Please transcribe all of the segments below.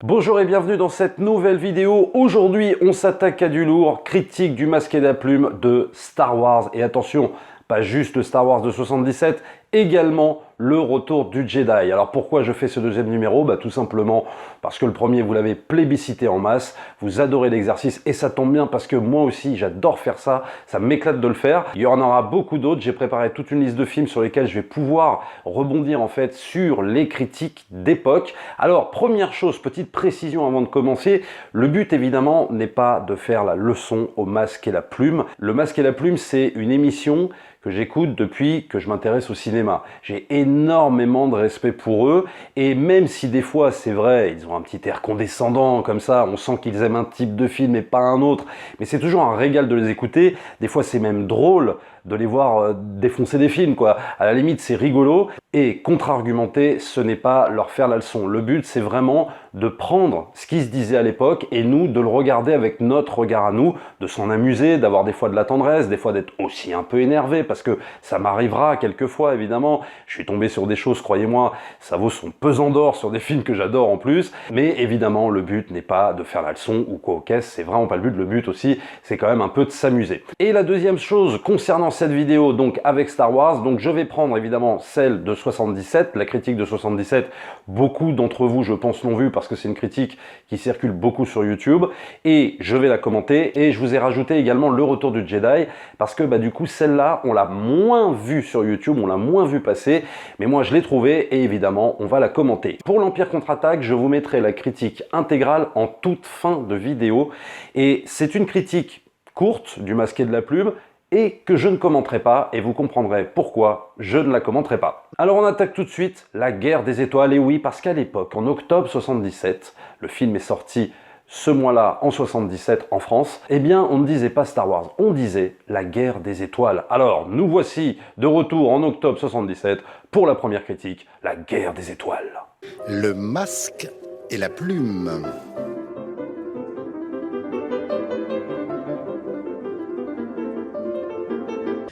Bonjour et bienvenue dans cette nouvelle vidéo. Aujourd'hui, on s'attaque à du lourd, critique du masque et la plume de Star Wars. Et attention, pas juste le Star Wars de 77, également le retour du Jedi. Alors pourquoi je fais ce deuxième numéro? Tout simplement parce que le premier, vous l'avez plébiscité en masse, vous adorez l'exercice et ça tombe bien parce que moi aussi, j'adore faire ça, ça m'éclate de le faire. Il y en aura beaucoup d'autres, j'ai préparé toute une liste de films sur lesquels je vais pouvoir rebondir en fait sur les critiques d'époque. Alors première chose, petite précision avant de commencer, le but évidemment n'est pas de faire la leçon au masque et la plume. Le masque et la plume, c'est une émission que j'écoute depuis que je m'intéresse au cinéma. J'ai énormément de respect pour eux, et même si des fois, c'est vrai, ils ont un petit air condescendant, comme ça, on sent qu'ils aiment un type de film et pas un autre, mais c'est toujours un régal de les écouter. Des fois, c'est même drôle de les voir défoncer des films, quoi. À la limite, c'est rigolo, et contre-argumenter, ce n'est pas leur faire la leçon. Le but, c'est vraiment de prendre ce qui se disait à l'époque, et nous, de le regarder avec notre regard à nous, de s'en amuser, d'avoir des fois de la tendresse, des fois d'être aussi un peu énervé, parce que ça m'arrivera quelquefois, évidemment. Je suis tombé sur des choses, croyez-moi, ça vaut son pesant d'or sur des films que j'adore en plus, mais évidemment, le but n'est pas de faire la leçon ou quoi aux caisses, c'est vraiment pas le but. Le but aussi, c'est quand même un peu de s'amuser. Et la deuxième chose concernant cette vidéo, donc avec Star Wars, donc je vais prendre évidemment celle de 77, la critique de 77, beaucoup d'entre vous, je pense, l'ont vu parce que c'est une critique qui circule beaucoup sur YouTube, et je vais la commenter, et je vous ai rajouté également le retour du Jedi, parce que du coup, celle-là, on l'a moins vue sur YouTube, on l'a moins vue passer, mais moi je l'ai trouvée, et évidemment, on va la commenter. Pour l'Empire contre-attaque, je vous mettrai la critique intégrale en toute fin de vidéo, et c'est une critique courte du masque et de la plume, et que je ne commenterai pas, et vous comprendrez pourquoi je ne la commenterai pas. Alors on attaque tout de suite la guerre des étoiles, et oui, parce qu'à l'époque, en octobre 77, le film est sorti ce mois-là, en 77, en France, eh bien, on ne disait pas Star Wars, on disait la guerre des étoiles. Alors, nous voici de retour en octobre 77 pour la première critique, la guerre des étoiles. Le masque et la plume.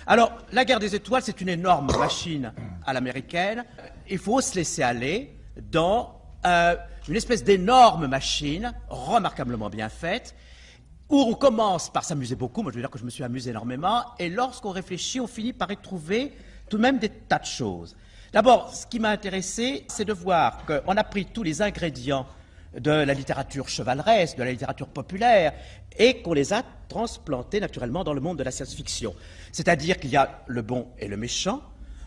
Alors, la guerre des étoiles, c'est une énorme machine à l'américaine. Il faut se laisser aller dans une espèce d'énorme machine, remarquablement bien faite, où on commence par s'amuser beaucoup. Moi, je veux dire que je me suis amusé énormément. Et lorsqu'on réfléchit, on finit par y trouver tout de même des tas de choses. D'abord, ce qui m'a intéressé, c'est de voir qu'on a pris tous les ingrédients de la littérature chevaleresque, de la littérature populaire, et qu'on les a transplantés naturellement dans le monde de la science-fiction. C'est-à-dire qu'il y a le bon et le méchant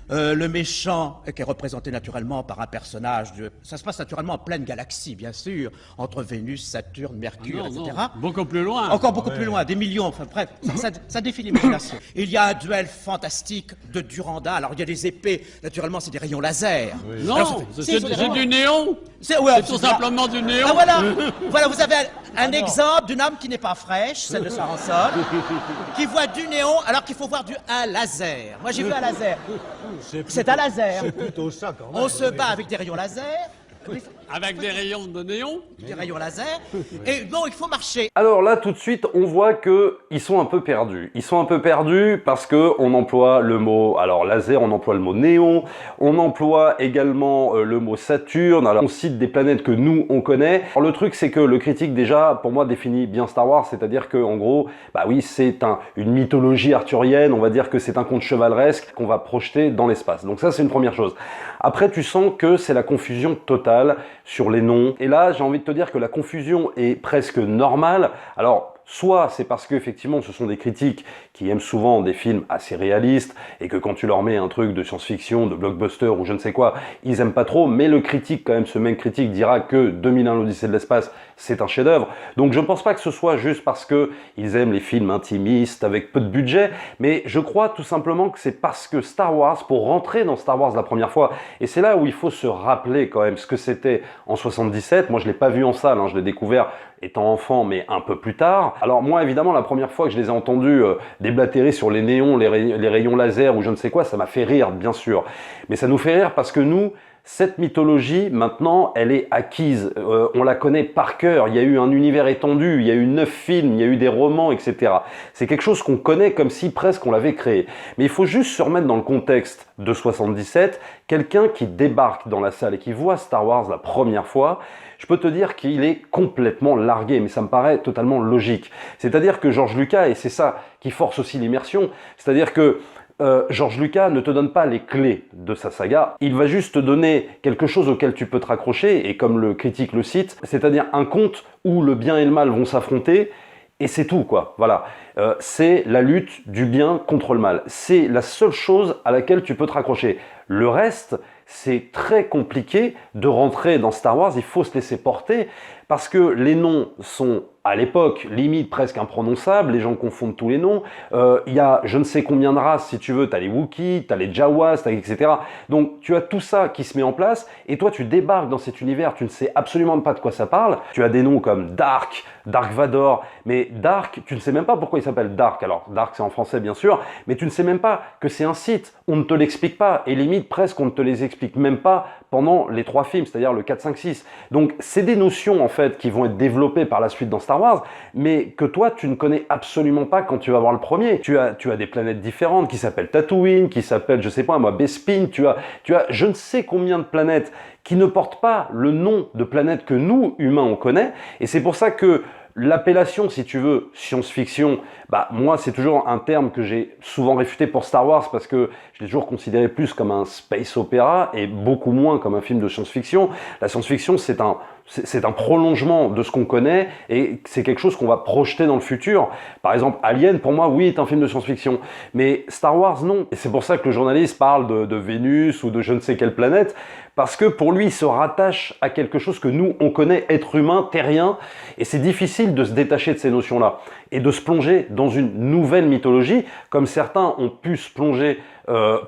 qui est représenté naturellement par un personnage, ça se passe naturellement en pleine galaxie, bien sûr, entre Vénus, Saturne, Mercure, etc. Non, beaucoup plus loin. Encore beaucoup plus loin, des millions, enfin bref, ça défie l'imagination. Il y a un duel fantastique de Durandal. Alors il y a des épées, naturellement c'est des rayons laser. Oui. Non, Alors, c'est du néon. C'est tout simplement du néon. Ah, voilà, voilà, vous avez un exemple d'une âme qui n'est pas fraîche, celle de Saranson, qui voit du néon alors qu'il faut voir un laser. Moi j'ai vu un laser. C'est un laser. C'est plutôt ça quand même. On se bat avec des rayons laser. Avec des rayons de néon. Des rayons laser. Et bon, il faut marcher. Alors là, tout de suite, on voit qu'ils sont un peu perdus. Ils sont un peu perdus parce qu'on emploie le mot, alors laser, on emploie le mot néon, on emploie également le mot Saturne, alors on cite des planètes que nous, on connaît. Alors le truc, c'est que le critique, déjà, pour moi, définit bien Star Wars, c'est-à-dire que, en gros, oui, c'est une mythologie arthurienne, on va dire que c'est un conte chevaleresque qu'on va projeter dans l'espace. Donc ça, c'est une première chose. Après, tu sens que c'est la confusion totale sur les noms. Et là, j'ai envie de te dire que la confusion est presque normale. Alors, soit c'est parce qu'effectivement ce sont des critiques qui aiment souvent des films assez réalistes et que quand tu leur mets un truc de science-fiction, de blockbuster ou je ne sais quoi, ils aiment pas trop, mais le critique quand même, ce même critique dira que 2001 l'Odyssée de l'espace, c'est un chef-d'œuvre. Donc je ne pense pas que ce soit juste parce que ils aiment les films intimistes avec peu de budget, mais je crois tout simplement que c'est parce que Star Wars, pour rentrer dans Star Wars la première fois, et c'est là où il faut se rappeler quand même ce que c'était en 77, moi je l'ai pas vu en salle, je l'ai découvert étant enfant, mais un peu plus tard. Alors moi, évidemment, la première fois que je les ai entendus déblatérer sur les néons, les rayons laser ou je ne sais quoi, ça m'a fait rire, bien sûr. Mais ça nous fait rire parce que nous, cette mythologie, maintenant, elle est acquise. On la connaît par cœur. Il y a eu un univers étendu, il y a eu 9 films, il y a eu des romans, etc. C'est quelque chose qu'on connaît comme si presque on l'avait créé. Mais il faut juste se remettre dans le contexte de 77. Quelqu'un qui débarque dans la salle et qui voit Star Wars la première fois, je peux te dire qu'il est complètement largué, mais ça me paraît totalement logique. C'est-à-dire que George Lucas, et c'est ça qui force aussi l'immersion, c'est-à-dire que George Lucas ne te donne pas les clés de sa saga, il va juste te donner quelque chose auquel tu peux te raccrocher, et comme le critique le cite, c'est-à-dire un conte où le bien et le mal vont s'affronter, et c'est tout, quoi. Voilà. C'est la lutte du bien contre le mal. C'est la seule chose à laquelle tu peux te raccrocher. Le reste, c'est très compliqué de rentrer dans Star Wars, il faut se laisser porter, parce que les noms sont, à l'époque, limite presque imprononçables, les gens confondent tous les noms, il y a je ne sais combien de races, si tu veux, tu as les Wookiees, tu as les Jawas, etc. Donc tu as tout ça qui se met en place, et toi tu débarques dans cet univers, tu ne sais absolument pas de quoi ça parle, tu as des noms comme Dark Vador, mais Dark, tu ne sais même pas pourquoi il s'appelle Dark, alors Dark c'est en français bien sûr, mais tu ne sais même pas que c'est un site, on ne te l'explique pas, et limite presque on ne te les explique même pas pendant les 3 films, c'est-à-dire le 4, 5, 6. Donc c'est des notions en fait qui vont être développées par la suite dans Star Wars, mais que toi tu ne connais absolument pas quand tu vas voir le premier. Tu as des planètes différentes qui s'appellent Tatooine, qui s'appellent, je sais pas moi, Bespin, tu as je ne sais combien de planètes qui ne portent pas le nom de planètes que nous, humains, on connaît, et c'est pour ça que l'appellation, si tu veux, science-fiction, bah moi c'est toujours un terme que j'ai souvent réfuté pour Star Wars parce que je l'ai toujours considéré plus comme un space opéra et beaucoup moins comme un film de science-fiction. La science-fiction c'est un prolongement de ce qu'on connaît et c'est quelque chose qu'on va projeter dans le futur. Par exemple, Alien, pour moi, oui, est un film de science-fiction, mais Star Wars, non. Et c'est pour ça que le journaliste parle de Vénus ou de je ne sais quelle planète, parce que pour lui, il se rattache à quelque chose que nous, on connaît, être humain, terrien, et c'est difficile de se détacher de ces notions-là et de se plonger dans une nouvelle mythologie, comme certains ont pu se plonger,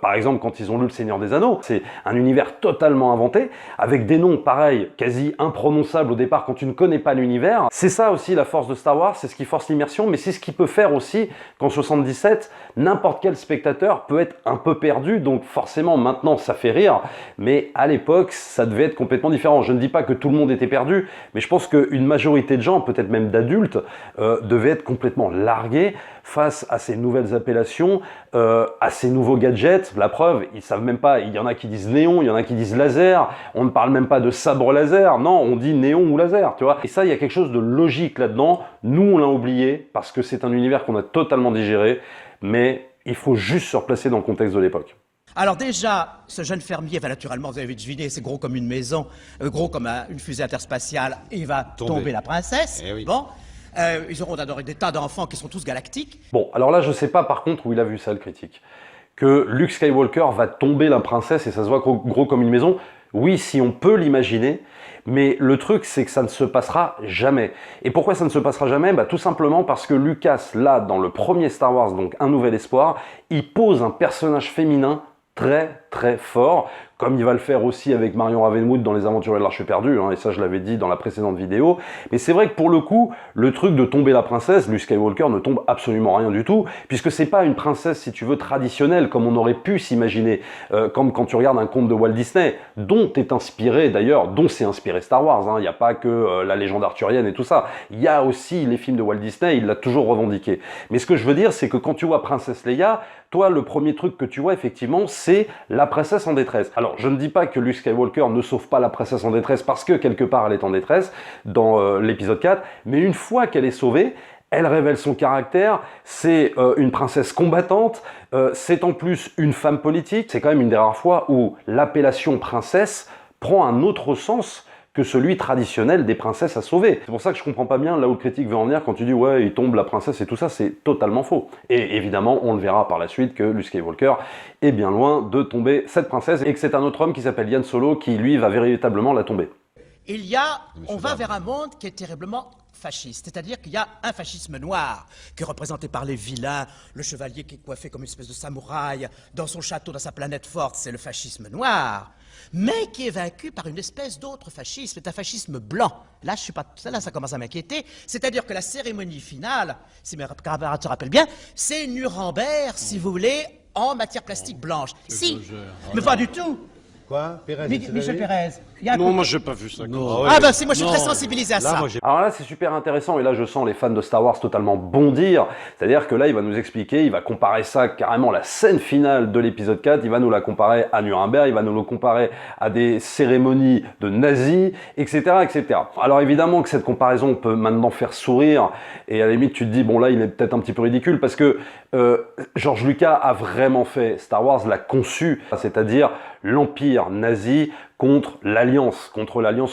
par exemple, quand ils ont lu Le Seigneur des Anneaux. C'est un univers totalement inventé, avec des noms pareils, quasi imprononçables au départ quand tu ne connais pas l'univers. C'est ça aussi la force de Star Wars, c'est ce qui force l'immersion, mais c'est ce qui peut faire aussi qu'en 77, n'importe quel spectateur peut être un peu perdu, donc forcément maintenant ça fait rire, mais à l'époque ça devait être complètement différent. Je ne dis pas que tout le monde était perdu, mais je pense qu'une majorité de gens, peut-être même d'adultes, devaient être complètement largués face à ces nouvelles appellations, à ces nouveaux gadgets. La preuve, ils savent même pas, il y en a qui disent néon, il y en a qui disent laser, on ne parle même pas de sabre laser, non, on dit néon ou laser, tu vois. Et ça, il y a quelque chose de logique là-dedans. Nous, on l'a oublié parce que c'est un univers qu'on a totalement digéré, mais il faut juste se replacer dans le contexte de l'époque. Alors déjà, ce jeune fermier va naturellement, vous avez deviné, c'est gros comme une maison, gros comme une fusée interspatiale, et il va tomber la princesse. Eh oui. Bon, ils auront d'abord des tas d'enfants qui sont tous galactiques. Bon, alors là, je sais pas par contre où il a vu ça, le critique. Que Luke Skywalker va tomber la princesse et ça se voit gros comme une maison. Oui, si on peut l'imaginer, mais le truc, c'est que ça ne se passera jamais. Et pourquoi ça ne se passera jamais? Bah, tout simplement parce que Lucas, là, dans le premier Star Wars, donc Un Nouvel Espoir, il pose un personnage féminin très très fort, comme il va le faire aussi avec Marion Ravenwood dans Les Aventuriers de l'Arche perdue, hein, et ça je l'avais dit dans la précédente vidéo. Mais c'est vrai que pour le coup, le truc de tomber la princesse, Luke Skywalker ne tombe absolument rien du tout, puisque c'est pas une princesse, si tu veux, traditionnelle, comme on aurait pu s'imaginer, comme quand tu regardes un conte de Walt Disney, dont est inspiré d'ailleurs, dont s'est inspiré Star Wars, hein. Il n'y a pas que la légende arthurienne et tout ça, il y a aussi les films de Walt Disney, il l'a toujours revendiqué. Mais ce que je veux dire, c'est que quand tu vois Princesse Leia, toi, le premier truc que tu vois, effectivement, c'est la princesse en détresse. Alors, je ne dis pas que Luke Skywalker ne sauve pas la princesse en détresse parce que, quelque part, elle est en détresse dans l'épisode 4, mais une fois qu'elle est sauvée, elle révèle son caractère, c'est une princesse combattante, c'est en plus une femme politique, c'est quand même une des rares fois où l'appellation princesse prend un autre sens que celui traditionnel des princesses à sauver. C'est pour ça que je comprends pas bien là où le critique veut en venir quand tu dis ouais, il tombe la princesse et tout ça, c'est totalement faux. Et évidemment, on le verra par la suite que Luke Skywalker est bien loin de tomber cette princesse et que c'est un autre homme qui s'appelle Han Solo qui lui va véritablement la tomber. On va vers un monde qui est terriblement fasciste, c'est-à-dire qu'il y a un fascisme noir qui est représenté par les vilains, le chevalier qui est coiffé comme une espèce de samouraï, dans son château, dans sa planète forte, c'est le fascisme noir, mais qui est vaincu par une espèce d'autre fascisme, c'est un fascisme blanc. Là, là, ça commence à m'inquiéter, c'est-à-dire que la cérémonie finale, si mes camarades se rappellent bien, c'est Nuremberg, si vous voulez, en matière plastique blanche. Si, mais pas du tout. Quoi? Pérez, Michel Pérez. Il y a un Non, coup- moi j'ai pas vu ça. Ah bah si, moi je suis très sensibilisé à ça. Alors là, c'est super intéressant, et là, je sens les fans de Star Wars totalement bondir. C'est-à-dire que là, il va nous expliquer, il va comparer ça carrément, la scène finale de l'épisode 4, il va nous la comparer à Nuremberg, il va nous le comparer à des cérémonies de nazis, etc., etc. Alors évidemment que cette comparaison peut maintenant faire sourire, et à la limite, tu te dis, bon là, il est peut-être un petit peu ridicule, parce que George Lucas a vraiment fait Star Wars, l'a conçu, c'est-à-dire l'empire nazi contre l'Alliance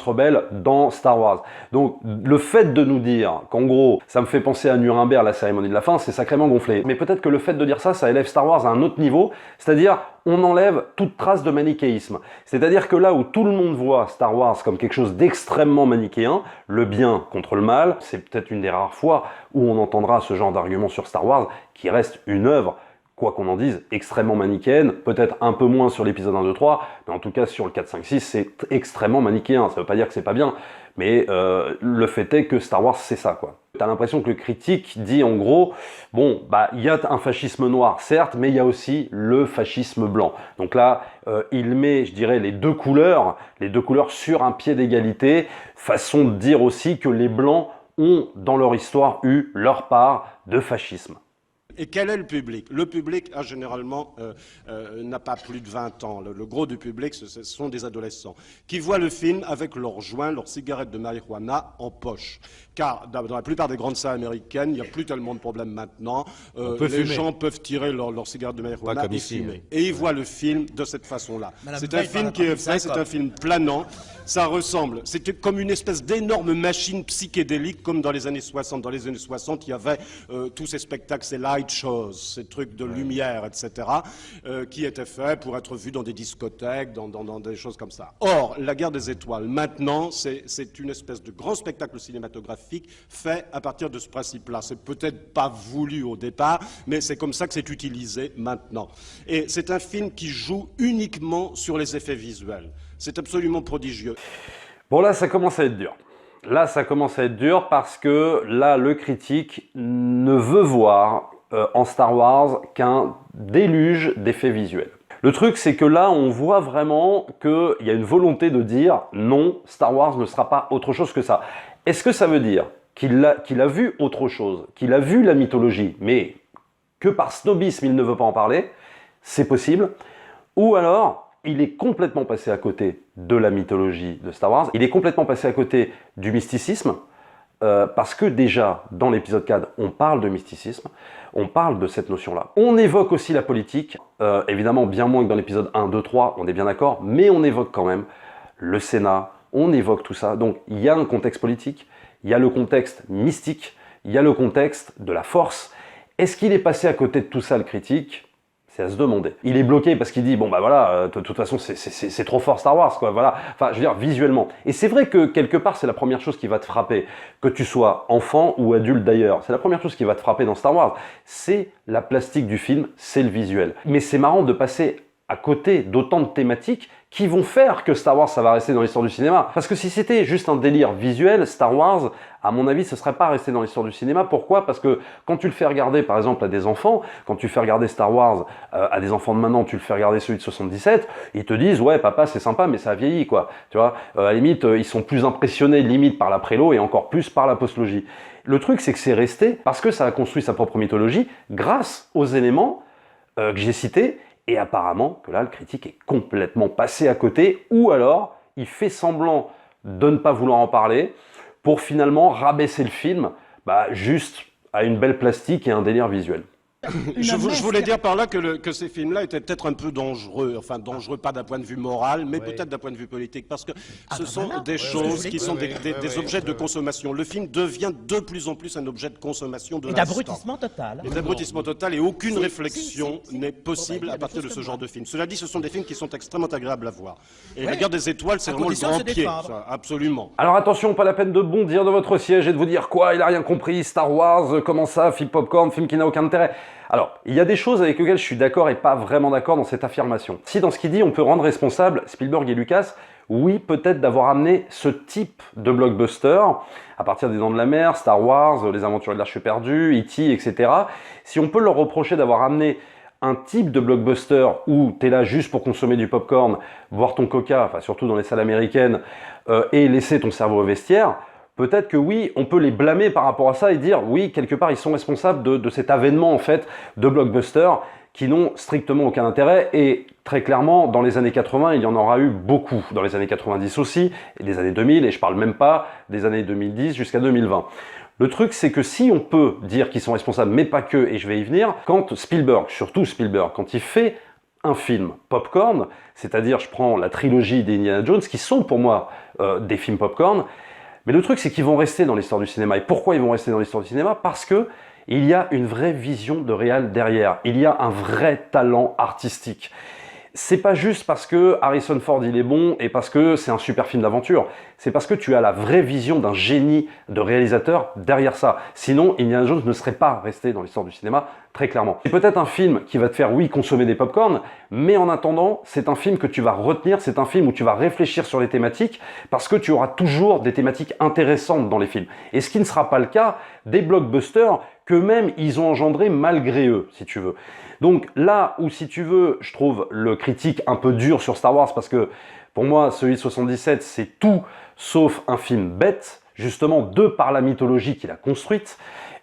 rebelle dans Star Wars. Donc le fait de nous dire qu'en gros, ça me fait penser à Nuremberg, la cérémonie de la fin, c'est sacrément gonflé. Mais peut-être que le fait de dire ça, ça élève Star Wars à un autre niveau, c'est-à-dire on enlève toute trace de manichéisme. C'est-à-dire que là où tout le monde voit Star Wars comme quelque chose d'extrêmement manichéen, le bien contre le mal, c'est peut-être une des rares fois où on entendra ce genre d'argument sur Star Wars, qui reste une œuvre, quoi qu'on en dise, extrêmement manichéenne, peut-être un peu moins sur l'épisode 1, 2, 3, mais en tout cas sur le 4, 5, 6, c'est extrêmement manichéen. Ça veut pas dire que c'est pas bien, mais le fait est que Star Wars, c'est ça, quoi. T'as l'impression que le critique dit en gros, bon, bah, il y a un fascisme noir, certes, mais il y a aussi le fascisme blanc. Donc là, il met, je dirais, les deux couleurs sur un pied d'égalité, façon de dire aussi que les blancs ont, dans leur histoire, eu leur part de fascisme. Et quel est le public? Le public, généralement, n'a pas plus de 20 ans. Le gros du public, ce sont des adolescents qui voient le film avec leurs joints, leurs cigarettes de marijuana en poche. Car dans la plupart des grandes salles américaines, il n'y a plus tellement de problèmes maintenant. Les gens peuvent tirer leurs cigarettes de marijuana et fumer. Et ils voient le film de cette façon-là. C'est un film qui est fait, c'est un film planant. Ça ressemble, c'était comme une espèce d'énorme machine psychédélique, comme dans les années 60. Dans les années 60, il y avait tous ces spectacles, ces light shows, ces trucs de lumière, etc., qui étaient faits pour être vus dans des discothèques, dans des choses comme ça. Or, La Guerre des Étoiles, maintenant, c'est une espèce de grand spectacle cinématographique fait à partir de ce principe-là. C'est peut-être pas voulu au départ, mais c'est comme ça que c'est utilisé maintenant. Et c'est un film qui joue uniquement sur les effets visuels. C'est absolument prodigieux. Bon, là, ça commence à être dur. Là, ça commence à être dur parce que là, le critique ne veut voir en Star Wars qu'un déluge d'effets visuels. Le truc, c'est que là, on voit vraiment qu'il y a une volonté de dire non, Star Wars ne sera pas autre chose que ça. Est-ce que ça veut dire qu'il a vu autre chose, qu'il a vu la mythologie, mais que par snobisme, il ne veut pas en parler? C'est possible. Ou alors, il est complètement passé à côté de la mythologie de Star Wars, il est complètement passé à côté du mysticisme, parce que déjà, dans l'épisode 4, on parle de mysticisme, on parle de cette notion-là. On évoque aussi la politique, évidemment bien moins que dans l'épisode 1, 2, 3, on est bien d'accord, mais on évoque quand même le Sénat, on évoque tout ça, donc il y a un contexte politique, il y a le contexte mystique, il y a le contexte de la force. Est-ce qu'il est passé à côté de tout ça, le critique ? C'est à se demander. Il est bloqué parce qu'il dit, bon bah voilà, de toute façon c'est trop fort Star Wars, quoi, voilà. Enfin, je veux dire, visuellement. Et c'est vrai que quelque part, c'est la première chose qui va te frapper, que tu sois enfant ou adulte d'ailleurs. C'est la première chose qui va te frapper dans Star Wars. C'est la plastique du film, c'est le visuel. Mais c'est marrant de passer à côté d'autant de thématiques qui vont faire que Star Wars, ça va rester dans l'histoire du cinéma. Parce que si c'était juste un délire visuel, Star Wars, à mon avis, ce serait pas resté dans l'histoire du cinéma. Pourquoi? Parce que quand tu le fais regarder, par exemple, à des enfants, quand tu fais regarder Star Wars à des enfants de maintenant, tu le fais regarder celui de 77, ils te disent, ouais, papa, c'est sympa, mais ça a vieilli, quoi. Tu vois, à la limite, ils sont plus impressionnés, limite, par la prélo et encore plus par la postlogie. Le truc, c'est que c'est resté parce que ça a construit sa propre mythologie grâce aux éléments que j'ai cités. Et apparemment que là, le critique est complètement passé à côté, ou alors il fait semblant de ne pas vouloir en parler pour finalement rabaisser le film juste à une belle plastique et un délire visuel. Je voulais dire par là que ces films-là étaient peut-être un peu dangereux, enfin dangereux pas d'un point de vue moral, mais peut-être d'un point de vue politique, parce que ce sont des choses qui sont des objets de consommation. Le film devient de plus en plus un objet de consommation de l'instant. Et d'abrutissement total. Et d'abrutissement total, et aucune réflexion n'est possible à partir de ce genre de film. Cela dit, ce sont des films qui sont extrêmement agréables à voir. Et La Guerre des Étoiles, c'est vraiment le grand pied, ça, absolument. Alors attention, pas la peine de bondir de votre siège et de vous dire quoi, il a rien compris, Star Wars, comment ça, film popcorn, film qui n'a aucun intérêt. Alors, il y a des choses avec lesquelles je suis d'accord et pas vraiment d'accord dans cette affirmation. Si dans ce qu'il dit, on peut rendre responsable Spielberg et Lucas, oui, peut-être d'avoir amené ce type de blockbuster, à partir des Dents de la Mer, Star Wars, Les Aventuriers de l'Arche perdue, E.T., etc. Si on peut leur reprocher d'avoir amené un type de blockbuster où tu es là juste pour consommer du popcorn, boire ton coca, enfin surtout dans les salles américaines, et laisser ton cerveau au vestiaire, peut-être que oui, on peut les blâmer par rapport à ça et dire oui, quelque part, ils sont responsables de cet avènement en fait de blockbusters qui n'ont strictement aucun intérêt. Et très clairement, dans les années 80, il y en aura eu beaucoup. Dans les années 90 aussi, et les années 2000, et je parle même pas des années 2010 jusqu'à 2020. Le truc, c'est que si on peut dire qu'ils sont responsables, mais pas que, et je vais y venir, quand Spielberg, surtout Spielberg, quand il fait un film popcorn, c'est-à-dire je prends la trilogie d'Indiana Jones, qui sont pour moi des films popcorn, mais le truc, c'est qu'ils vont rester dans l'histoire du cinéma. Et pourquoi ils vont rester dans l'histoire du cinéma? Parce que il y a une vraie vision de réal derrière. Il y a un vrai talent artistique. C'est pas juste parce que Harrison Ford il est bon et parce que c'est un super film d'aventure. C'est parce que tu as la vraie vision d'un génie de réalisateur derrière ça. Sinon, Indiana Jones ne serait pas resté dans l'histoire du cinéma, très clairement. C'est peut-être un film qui va te faire, oui, consommer des pop-corn, mais en attendant, c'est un film que tu vas retenir, c'est un film où tu vas réfléchir sur les thématiques, parce que tu auras toujours des thématiques intéressantes dans les films. Et ce qui ne sera pas le cas des blockbusters qu'eux-mêmes, ils ont engendré malgré eux, si tu veux. Donc là où, si tu veux, je trouve le critique un peu dur sur Star Wars, parce que pour moi, celui de 77, c'est tout sauf un film bête, justement de par la mythologie qu'il a construite.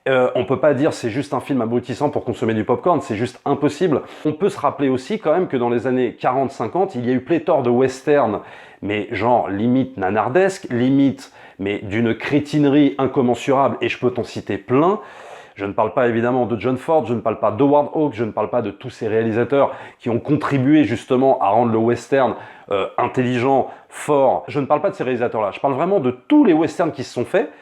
On peut pas dire c'est juste un film abrutissant pour consommer du popcorn, c'est juste impossible. On peut se rappeler aussi quand même que dans les années 40-50, il y a eu pléthore de westerns, mais genre limite nanardesque, limite mais d'une crétinerie incommensurable, et je peux t'en citer plein. Je ne parle pas évidemment de John Ford, je ne parle pas d'Howard Hawks, je ne parle pas de tous ces réalisateurs qui ont contribué justement à rendre le western intelligent, fort. Je ne parle pas de ces réalisateurs-là, je parle vraiment de tous les westerns qui se sont faits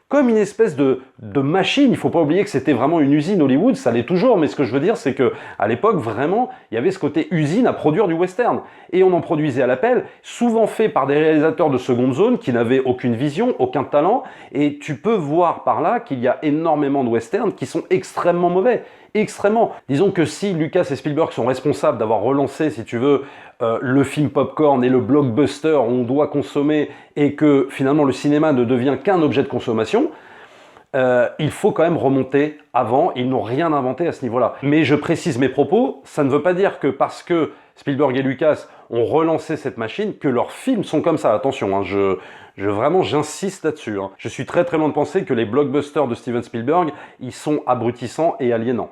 comme une espèce de machine. Il ne faut pas oublier que c'était vraiment une usine Hollywood, ça l'est toujours, mais ce que je veux dire, c'est que à l'époque, vraiment, il y avait ce côté usine à produire du western. Et on en produisait à l'appel, souvent fait par des réalisateurs de seconde zone qui n'avaient aucune vision, aucun talent, et tu peux voir par là qu'il y a énormément de westerns qui sont extrêmement mauvais. Extrêmement. Disons que si Lucas et Spielberg sont responsables d'avoir relancé, si tu veux, le film popcorn et le blockbuster où on doit consommer et que finalement le cinéma ne devient qu'un objet de consommation, il faut quand même remonter avant. Ils n'ont rien inventé à ce niveau-là. Mais je précise mes propos, ça ne veut pas dire que parce que Spielberg et Lucas ont relancé cette machine, que leurs films sont comme ça. Attention, hein, vraiment, j'insiste là-dessus. Hein. Je suis très très loin de penser que les blockbusters de Steven Spielberg, ils sont abrutissants et aliénants.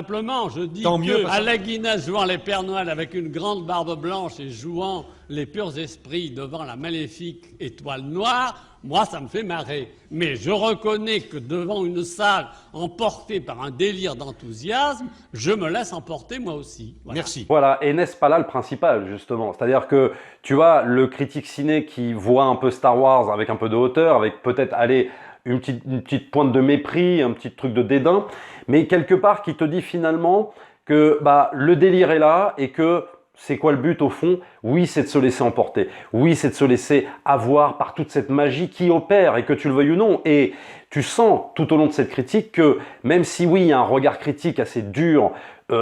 Simplement, je dis Tant mieux, que parce que- Alec Guinness jouant les Pères Noël avec une grande barbe blanche et jouant les purs esprits devant la maléfique étoile noire, moi ça me fait marrer. Mais je reconnais que devant une salle emportée par un délire d'enthousiasme, je me laisse emporter moi aussi. Voilà. Merci. Voilà, et n'est-ce pas là le principal, justement? C'est-à-dire que, tu vois, le critique ciné qui voit un peu Star Wars avec un peu de hauteur, avec peut-être, allez, une petite pointe de mépris, un petit truc de dédain, mais quelque part qui te dit finalement que bah, le délire est là et que c'est quoi le but au fond? Oui, c'est de se laisser emporter. Oui, c'est de se laisser avoir par toute cette magie qui opère, et que tu le veuilles ou non. Et tu sens tout au long de cette critique que même si oui, il y a un regard critique assez dur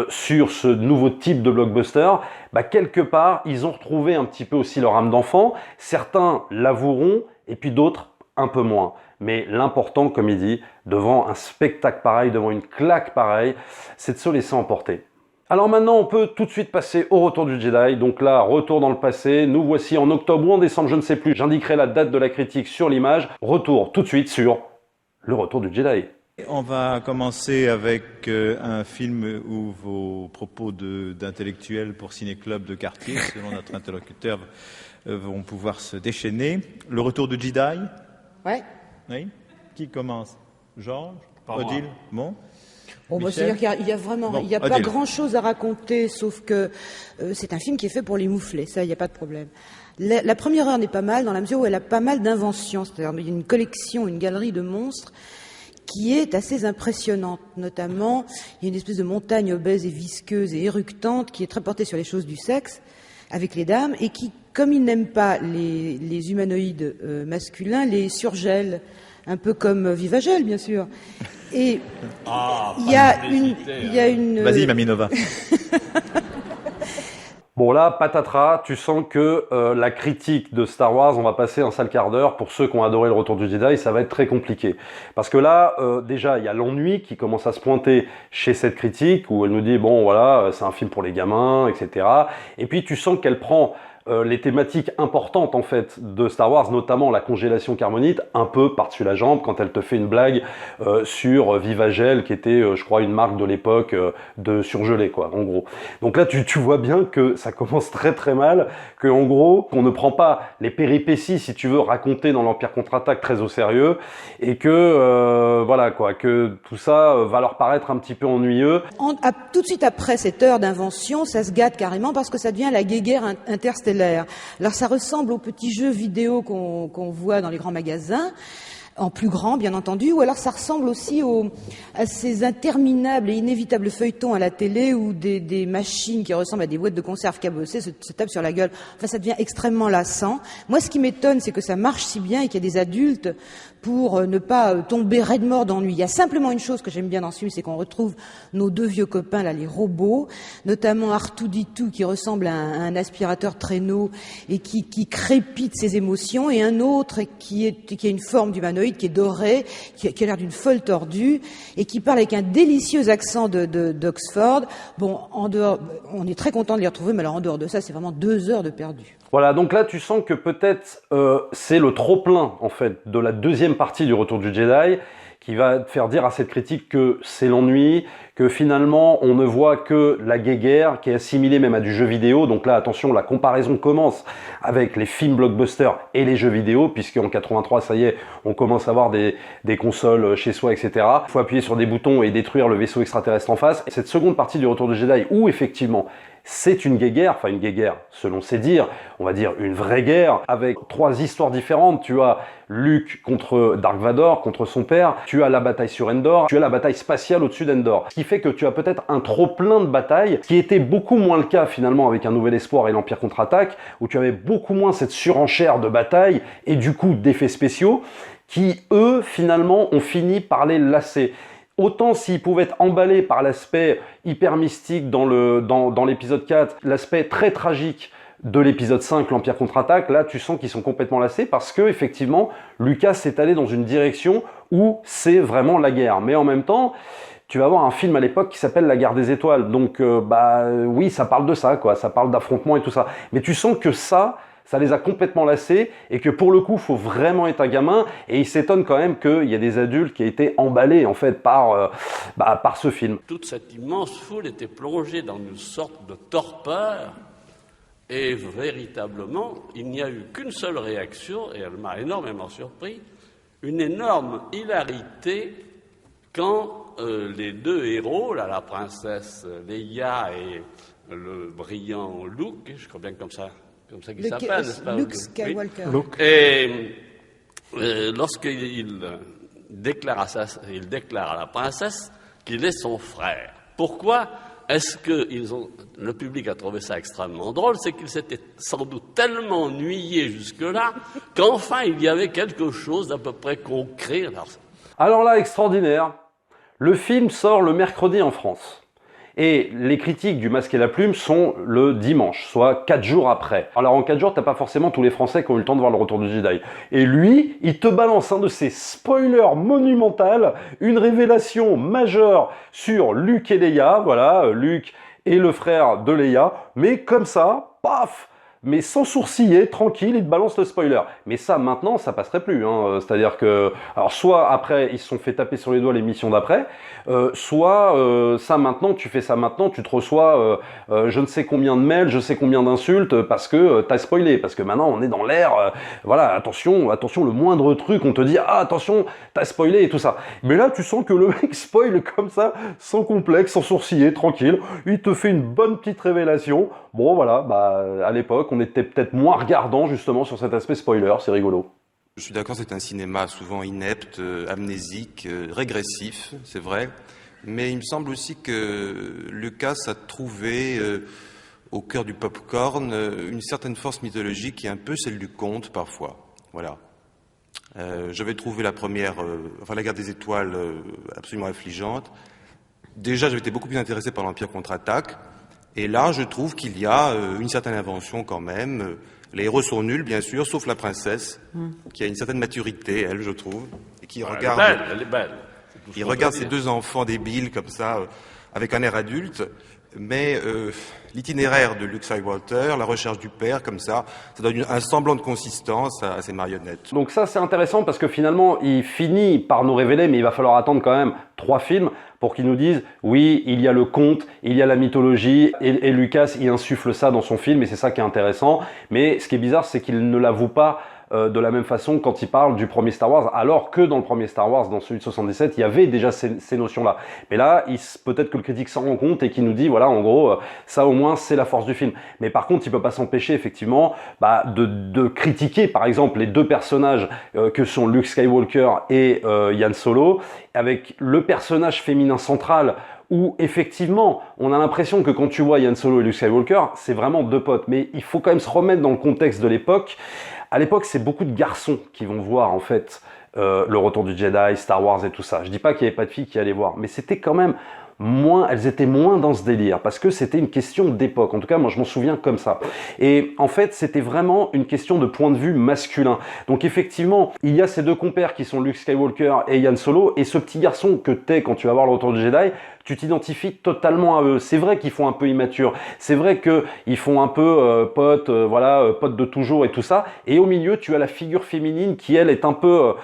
sur ce nouveau type de blockbuster, bah, quelque part, ils ont retrouvé un petit peu aussi leur âme d'enfant. Certains l'avoueront et puis d'autres un peu moins. Mais l'important, comme il dit, devant un spectacle pareil, devant une claque pareille, c'est de se laisser emporter. Alors maintenant, on peut tout de suite passer au retour du Jedi. Donc là, retour dans le passé. Nous voici en octobre ou en décembre, je ne sais plus. J'indiquerai la date de la critique sur l'image. Retour tout de suite sur le retour du Jedi. On va commencer avec un film où vos propos d'intellectuels pour Ciné-Club de quartier, selon notre interlocuteur, vont pouvoir se déchaîner. Le retour du Jedi. Ouais. Oui. Qui commence? Georges? Pas Odile? moi. Bon. Bon, bah, Michel? c'est-à-dire qu'il y a vraiment, Bon, il n'y a pas Odile. grand-chose à raconter, sauf que c'est un film qui est fait pour les mouflets, ça, il n'y a pas de problème. La première heure n'est pas mal, dans la mesure où elle a pas mal d'inventions, c'est-à-dire il y a une collection, une galerie de monstres qui est assez impressionnante. Notamment, il y a une espèce de montagne obèse et visqueuse et éructante qui est très portée sur les choses du sexe, avec les dames, et qui, comme ils n'aiment pas les humanoïdes masculins, les surgèlent, un peu comme Vivagel, bien sûr. Et il y a une... Vas-y, Mamie Nova. Bon là, patatras, tu sens que la critique de Star Wars, on va passer un sale quart d'heure. Pour ceux qui ont adoré le Retour du Jedi, ça va être très compliqué. Parce que là, déjà, il y a l'ennui qui commence à se pointer chez cette critique, où elle nous dit, bon voilà, c'est un film pour les gamins, etc. Et puis tu sens qu'elle prend les thématiques importantes en fait de Star Wars, notamment la congélation carbonite, un peu par-dessus la jambe quand elle te fait une blague sur Vivagel, qui était, je crois, une marque de l'époque de surgelé, quoi, en gros. Donc là, tu vois bien que ça commence très très mal, que en gros, qu'on ne prend pas les péripéties, si tu veux, racontées dans l'Empire contre-attaque très au sérieux, et que voilà quoi, que tout ça va leur paraître un petit peu ennuyeux. Tout de suite après cette heure d'invention, ça se gâte carrément parce que ça devient la guéguerre interstellaire. Alors ça ressemble aux petits jeux vidéo qu'on voit dans les grands magasins, en plus grand bien entendu, ou alors ça ressemble aussi à ces interminables et inévitables feuilletons à la télé où des machines qui ressemblent à des boîtes de conserve cabossées se tapent sur la gueule. Enfin, ça devient extrêmement lassant. Moi, ce qui m'étonne, c'est que ça marche si bien et qu'il y a des adultes pour ne pas tomber raide-mort d'ennui. Il y a simplement une chose que j'aime bien dans ce film, c'est qu'on retrouve nos deux vieux copains, là, les robots, notamment R2-D2 qui ressemble à un aspirateur traîneau et qui crépite ses émotions, et un autre qui a une forme d'humanoïde, qui est doré, qui a l'air d'une folle tordue et qui parle avec un délicieux accent d'Oxford. Bon, en dehors, on est très content de les retrouver, mais alors en dehors de ça, c'est vraiment 2 heures de perdu. Voilà, donc là tu sens que peut-être c'est le trop-plein en fait de la deuxième partie du Retour du Jedi qui va te faire dire à cette critique que c'est l'ennui, que finalement on ne voit que la guéguerre qui est assimilée même à du jeu vidéo. Donc là attention, la comparaison commence avec les films blockbusters et les jeux vidéo, puisqu'en 83 ça y est, on commence à avoir des consoles chez soi, etc. Il faut appuyer sur des boutons et détruire le vaisseau extraterrestre en face. Et cette seconde partie du Retour du Jedi où effectivement c'est une guéguerre, enfin une guéguerre selon ses dires, on va dire une vraie guerre, avec 3 histoires différentes. Tu as Luke contre Dark Vador, contre son père, tu as la bataille sur Endor, tu as la bataille spatiale au-dessus d'Endor. Ce qui fait que tu as peut-être un trop-plein de batailles, ce qui était beaucoup moins le cas finalement avec Un Nouvel Espoir et l'Empire contre-attaque, où tu avais beaucoup moins cette surenchère de batailles et du coup d'effets spéciaux, qui eux finalement ont fini par les lasser. Autant s'ils pouvaient être emballés par l'aspect hyper mystique dans l'épisode 4, l'aspect très tragique de l'épisode 5, l'Empire contre-attaque, là tu sens qu'ils sont complètement lassés parce que effectivement Lucas s'est allé dans une direction où c'est vraiment la guerre. Mais en même temps, tu vas avoir un film à l'époque qui s'appelle La Guerre des Étoiles. Donc oui, ça parle de ça, quoi, ça parle d'affrontement et tout ça. Mais tu sens que ça les a complètement lassés et que pour le coup, il faut vraiment être un gamin. Et il s'étonne quand même qu'il y ait des adultes qui aient été emballés en fait par ce film. Toute cette immense foule était plongée dans une sorte de torpeur et véritablement, il n'y a eu qu'une seule réaction et elle m'a énormément surpris, une énorme hilarité quand les 2 héros, là, la princesse Leia et le brillant Luke, je crois bien que comme ça qu'il s'appelle, n'est-ce pas? Luke Skywalker. Oui. Et lorsqu'il déclare à la princesse qu'il est son frère. Pourquoi est-ce que le public a trouvé ça extrêmement drôle? C'est qu'il s'était sans doute tellement ennuyé jusque-là qu'enfin il y avait quelque chose d'à peu près concret. Alors là, extraordinaire, le film sort le mercredi en France. Et les critiques du Masque et la Plume sont le dimanche, soit 4 jours après. Alors en 4 jours, t'as pas forcément tous les Français qui ont eu le temps de voir le Retour du Jedi. Et lui, il te balance un de ces spoilers monumentaux, une révélation majeure sur Luke et Leia, voilà, Luke est le frère de Leia, mais comme ça, paf, mais sans sourciller, tranquille, il te balance le spoiler. Mais ça, maintenant, ça passerait plus. Hein. C'est-à-dire que, alors, soit après, ils se sont fait taper sur les doigts l'émission d'après, soit ça maintenant, tu fais ça maintenant, tu te reçois je ne sais combien de mails, je sais combien d'insultes parce que t'as spoilé. Parce que maintenant, on est dans l'ère, voilà, attention, le moindre truc, on te dit, ah, attention, t'as spoilé et tout ça. Mais là, tu sens que le mec spoil comme ça, sans complexe, sans sourciller, tranquille. Il te fait une bonne petite révélation. Bon, voilà, à l'époque, on était peut-être moins regardant justement sur cet aspect spoiler, c'est rigolo. Je suis d'accord, c'est un cinéma souvent inepte, amnésique, régressif, c'est vrai. Mais il me semble aussi que Lucas a trouvé au cœur du pop-corn une certaine force mythologique qui est un peu celle du conte parfois. Voilà. J'avais trouvé la première, La Guerre des Étoiles, absolument affligeante. Déjà, j'avais été beaucoup plus intéressé par l'Empire contre-attaque. Et là, je trouve qu'il y a une certaine invention quand même. Les héros sont nuls, bien sûr, sauf la princesse, qui a une certaine maturité, elle, je trouve, et qui regarde, Elle est belle. il regarde ses deux enfants débiles comme ça, avec un air adulte. Mais l'itinéraire de Luke Skywalker, la recherche du père, comme ça donne un semblant de consistance à ces marionnettes. Donc ça c'est intéressant parce que finalement il finit par nous révéler, mais il va falloir attendre quand même 3 films pour qu'ils nous disent oui, il y a le conte, il y a la mythologie, et Lucas il insuffle ça dans son film et c'est ça qui est intéressant. Mais ce qui est bizarre, c'est qu'il ne l'avoue pas de la même façon quand il parle du premier Star Wars, alors que dans le premier Star Wars, dans celui de 77, il y avait déjà ces notions-là. Mais là, peut-être que le critique s'en rend compte et qu'il nous dit, voilà, en gros, ça au moins, c'est la force du film. Mais par contre, il peut pas s'empêcher, effectivement, de critiquer, par exemple, les deux personnages que sont Luke Skywalker et Han Solo, avec le personnage féminin central, où effectivement, on a l'impression que quand tu vois Han Solo et Luke Skywalker, c'est vraiment deux potes. Mais il faut quand même se remettre dans le contexte de l'époque. À l'époque, c'est beaucoup de garçons qui vont voir en fait le Retour du Jedi, Star Wars et tout ça. Je dis pas qu'il n'y avait pas de filles qui allaient voir, mais c'était quand même elles étaient moins dans ce délire parce que c'était une question d'époque. En tout cas, moi, je m'en souviens comme ça. Et en fait, c'était vraiment une question de point de vue masculin. Donc effectivement, il y a ces deux compères qui sont Luke Skywalker et Han Solo, et ce petit garçon que t'es quand tu vas voir le Retour du Jedi, tu t'identifies totalement à eux. C'est vrai qu'ils font un peu immatures. C'est vrai qu'ils font un peu potes, potes de toujours et tout ça. Et au milieu, tu as la figure féminine qui, elle, est un peu,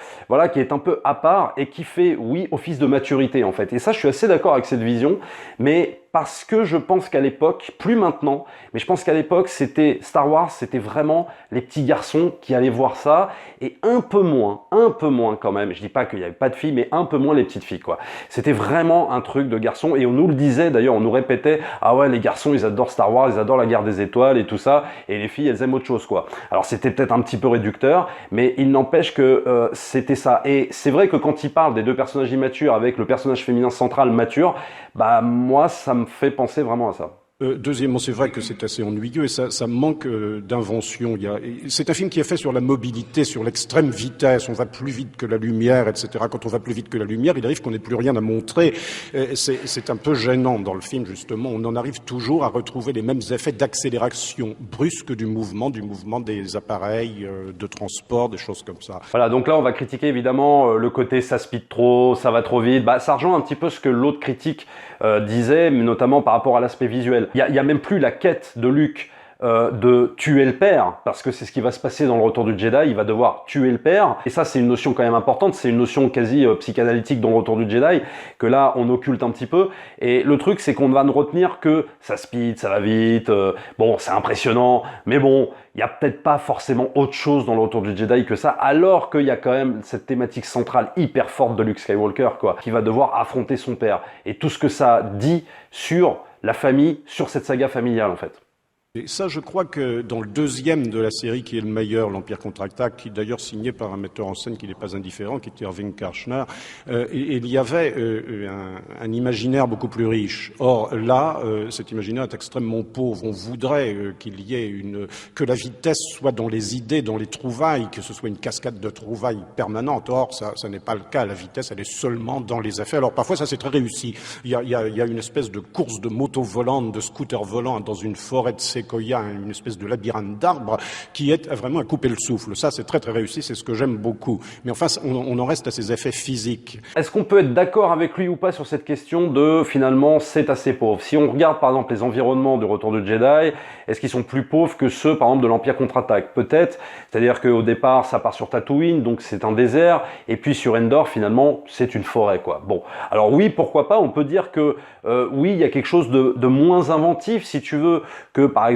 qui est un peu à part et qui fait, oui, office de maturité, en fait. Et ça, je suis assez d'accord avec cette vision. Mais parce que je pense qu'à l'époque, plus maintenant, mais je pense qu'à l'époque, Star Wars, c'était vraiment les petits garçons qui allaient voir ça, et un peu moins quand même, je dis pas qu'il n'y avait pas de filles, mais un peu moins les petites filles, quoi. C'était vraiment un truc de garçons, et on nous le disait, d'ailleurs, on nous répétait, ah ouais, les garçons, ils adorent Star Wars, ils adorent la guerre des étoiles et tout ça, et les filles, elles aiment autre chose, quoi. Alors c'était peut-être un petit peu réducteur, mais il n'empêche que c'était ça. Et c'est vrai que quand il parle des deux personnages immatures avec le personnage féminin central mature, moi, ça me fait penser vraiment à ça. Deuxièmement, c'est vrai que c'est assez ennuyeux et ça manque d'invention. C'est un film qui est fait sur la mobilité, sur l'extrême vitesse. On va plus vite que la lumière, etc. Quand on va plus vite que la lumière, il arrive qu'on n'ait plus rien à montrer. C'est un peu gênant dans le film, justement. On en arrive toujours à retrouver les mêmes effets d'accélération brusque du mouvement des appareils de transport, des choses comme ça. Voilà, donc là, on va critiquer évidemment le côté ça speed trop, ça va trop vite. Ça rejoint un petit peu ce que l'autre critique disait, mais notamment par rapport à l'aspect visuel. Il y a même plus la quête de Luke de tuer le père, parce que c'est ce qui va se passer dans le Retour du Jedi, il va devoir tuer le père, et ça c'est une notion quand même importante, c'est une notion quasi psychanalytique dans le Retour du Jedi, que là on occulte un petit peu, et le truc c'est qu'on va ne retenir que ça speed, ça va vite, bon c'est impressionnant, mais bon, il n'y a peut-être pas forcément autre chose dans le Retour du Jedi que ça, alors qu'il y a quand même cette thématique centrale hyper forte de Luke Skywalker, quoi, qui va devoir affronter son père, et tout ce que ça dit sur la famille, sur cette saga familiale en fait. Et ça, je crois que dans le deuxième de la série, qui est le meilleur, l'Empire contre-attaque, qui est d'ailleurs signé par un metteur en scène qui n'est pas indifférent, qui est Irving Kershner, il y avait un imaginaire beaucoup plus riche. Or, là, cet imaginaire est extrêmement pauvre. On voudrait qu'il y ait que la vitesse soit dans les idées, dans les trouvailles, que ce soit une cascade de trouvailles permanente. Or, ça n'est pas le cas. La vitesse, elle est seulement dans les effets. Alors, parfois, ça c'est très réussi. Il y a une espèce de course de moto volante, de scooter volant dans une forêt de séquoias, une espèce de labyrinthe d'arbres qui est vraiment à couper le souffle. Ça, c'est très très réussi, c'est ce que j'aime beaucoup. Mais enfin, on en reste à ces effets physiques. Est-ce qu'on peut être d'accord avec lui ou pas sur cette question de, finalement, c'est assez pauvre? Si on regarde par exemple les environnements du Retour du Jedi, est-ce qu'ils sont plus pauvres que ceux par exemple de l'Empire contre-attaque? Peut-être, c'est-à-dire qu'au départ, ça part sur Tatooine, donc c'est un désert, et puis sur Endor, finalement, c'est une forêt, quoi. Bon, alors oui, pourquoi pas, on peut dire que oui, il y a quelque chose de moins inventif, si tu veux, que par exemple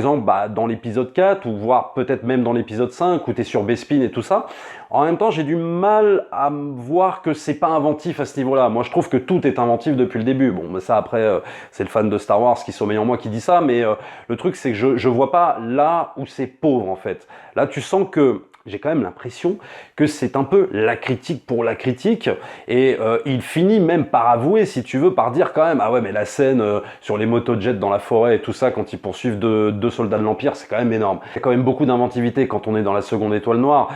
dans l'épisode 4, ou voire peut-être même dans l'épisode 5, où tu es sur Bespin et tout ça. En même temps, j'ai du mal à voir que c'est pas inventif à ce niveau-là. Moi, je trouve que tout est inventif depuis le début. Bon, mais ça, après, c'est le fan de Star Wars qui sommeille en moi qui dit ça, mais le truc, c'est que je vois pas là où c'est pauvre, en fait. Là, tu sens que j'ai quand même l'impression que c'est un peu la critique pour la critique, et il finit même par avouer, si tu veux, par dire quand même, ah ouais, mais la scène sur les motojets dans la forêt et tout ça, quand ils poursuivent deux soldats de l'Empire, c'est quand même énorme. Il y a quand même beaucoup d'inventivité quand on est dans la seconde étoile noire.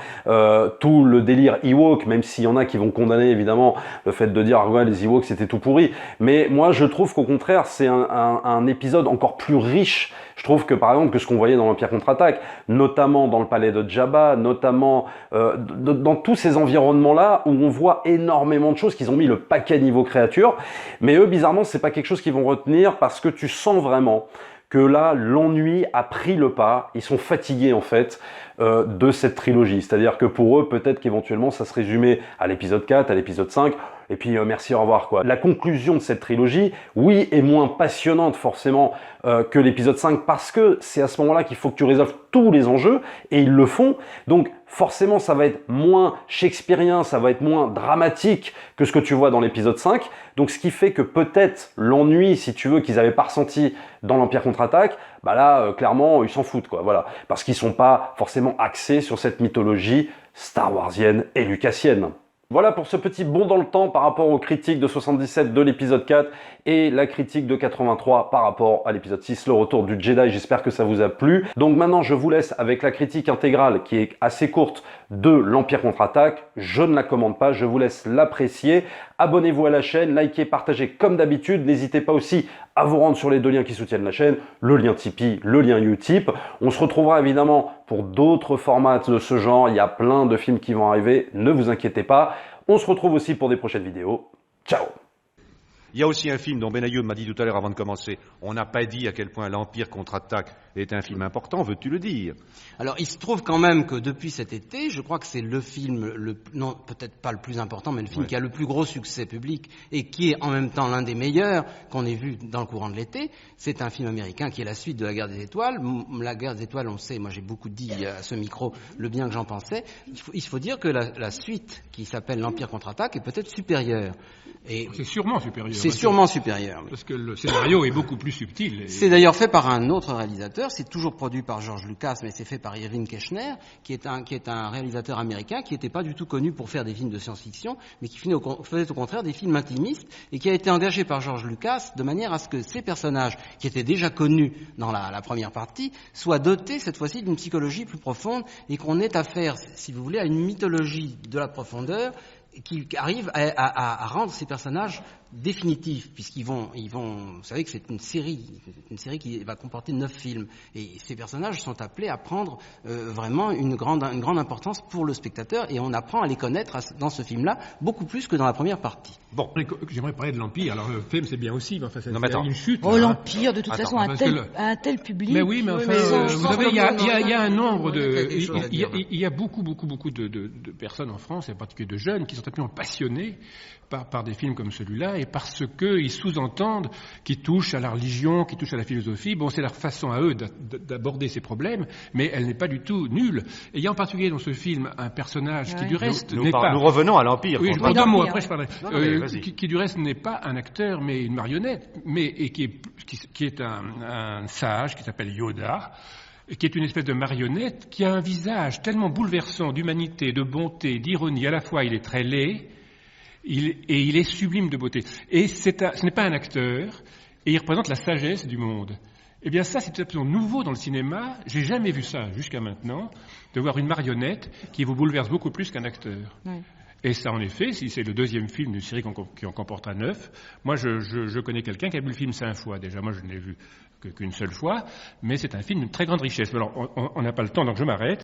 Tout le délire Ewok, même s'il y en a qui vont condamner évidemment le fait de dire, ah ouais, les Ewoks c'était tout pourri, mais moi je trouve qu'au contraire c'est un épisode encore plus riche. Je trouve que par exemple que ce qu'on voyait dans l'Empire contre-attaque, notamment dans le palais de Jabba, notamment dans tous ces environnements-là où on voit énormément de choses, qu'ils ont mis le paquet niveau créature, mais eux bizarrement c'est pas quelque chose qu'ils vont retenir parce que tu sens vraiment que là, l'ennui a pris le pas, ils sont fatigués en fait de cette trilogie. C'est-à-dire que pour eux, peut-être qu'éventuellement ça se résumait à l'épisode 4, à l'épisode 5, et puis merci, au revoir quoi. La conclusion de cette trilogie, oui, est moins passionnante forcément que l'épisode 5, parce que c'est à ce moment-là qu'il faut que tu résolves tous les enjeux, et ils le font. Donc forcément ça va être moins shakespearien, ça va être moins dramatique que ce que tu vois dans l'épisode 5. Donc ce qui fait que peut-être l'ennui, si tu veux, qu'ils n'avaient pas ressenti dans l'Empire contre-attaque, bah là, clairement, ils s'en foutent, quoi, voilà. Parce qu'ils sont pas forcément axés sur cette mythologie Star Warsienne et lucasienne. Voilà pour ce petit bond dans le temps par rapport aux critiques de 77 de l'épisode 4 et la critique de 83 par rapport à l'épisode 6, le retour du Jedi. J'espère que ça vous a plu. Donc maintenant, je vous laisse avec la critique intégrale qui est assez courte de l'Empire contre-attaque. Je ne la commande pas, je vous laisse l'apprécier. Abonnez-vous à la chaîne, likez, partagez comme d'habitude. N'hésitez pas aussi à vous rendre sur les deux liens qui soutiennent la chaîne, le lien Tipeee, le lien Utip. On se retrouvera évidemment pour d'autres formats de ce genre. Il y a plein de films qui vont arriver, ne vous inquiétez pas. On se retrouve aussi pour des prochaines vidéos. Ciao! Il y a aussi un film dont Benayoun m'a dit tout à l'heure avant de commencer. On n'a pas dit à quel point l'Empire contre-attaque est un film important, veux-tu le dire? Alors, il se trouve quand même que depuis cet été, je crois que c'est le film, non, peut-être pas le plus important, mais le film qui a le plus gros succès public et qui est en même temps l'un des meilleurs qu'on ait vu dans le courant de l'été. C'est un film américain qui est la suite de La Guerre des Étoiles. La Guerre des Étoiles, on sait, moi j'ai beaucoup dit à ce micro le bien que j'en pensais. Il faut dire que la suite, qui s'appelle l'Empire contre-attaque, est peut-être supérieure. C'est sûrement supérieur. C'est sûrement supérieur. Oui. Parce que le scénario est beaucoup plus subtil. C'est d'ailleurs fait par un autre réalisateur. C'est toujours produit par George Lucas, mais c'est fait par Irving Kershner, qui est un réalisateur américain qui n'était pas du tout connu pour faire des films de science-fiction, mais qui faisait au contraire des films intimistes et qui a été engagé par George Lucas de manière à ce que ces personnages, qui étaient déjà connus dans la première partie, soient dotés cette fois-ci d'une psychologie plus profonde et qu'on ait affaire, si vous voulez, à une mythologie de la profondeur qui arrive à rendre ces personnages définitifs, puisqu'ils vont, vous savez que c'est une série qui va comporter 9 films, et ces personnages sont appelés à prendre vraiment une grande importance pour le spectateur, et on apprend à les connaître dans ce film-là beaucoup plus que dans la première partie. Bon, j'aimerais parler de l'Empire. Alors le film c'est bien aussi, mais enfin c'est une chute. Oh, l'Empire, de toute façon, un tel public. Mais oui, mais enfin, vous savez, il y a un nombre de, il y a beaucoup de personnes en France, et en particulier de jeunes, qui sont absolument passionnés par des films comme celui-là, et parce qu'ils sous-entendent, qui touchent à la religion, qui touchent à la philosophie. Bon, c'est leur façon à eux d'aborder ces problèmes, mais elle n'est pas du tout nulle. Et il y a en particulier dans ce film un personnage qui du reste n'est pas... Nous revenons à l'Empire. Oui, je parle d'un mot, après je parlerai. Qui du reste n'est pas un acteur, mais une marionnette, et qui est un sage qui s'appelle Yoda, qui est une espèce de marionnette, qui a un visage tellement bouleversant d'humanité, de bonté, d'ironie. À la fois, il est très laid, et il est sublime de beauté. Et ce n'est pas un acteur, et il représente la sagesse du monde. Eh bien ça, c'est absolument nouveau dans le cinéma. J'ai jamais vu ça jusqu'à maintenant, de voir une marionnette qui vous bouleverse beaucoup plus qu'un acteur. Oui. Et ça, en effet, si c'est le deuxième film d'une série qui en comportera 9, moi je connais quelqu'un qui a vu le film 5 fois déjà. Moi, je ne l'ai vu qu'une seule fois, mais c'est un film d'une très grande richesse. Alors, on n'a pas le temps, donc je m'arrête.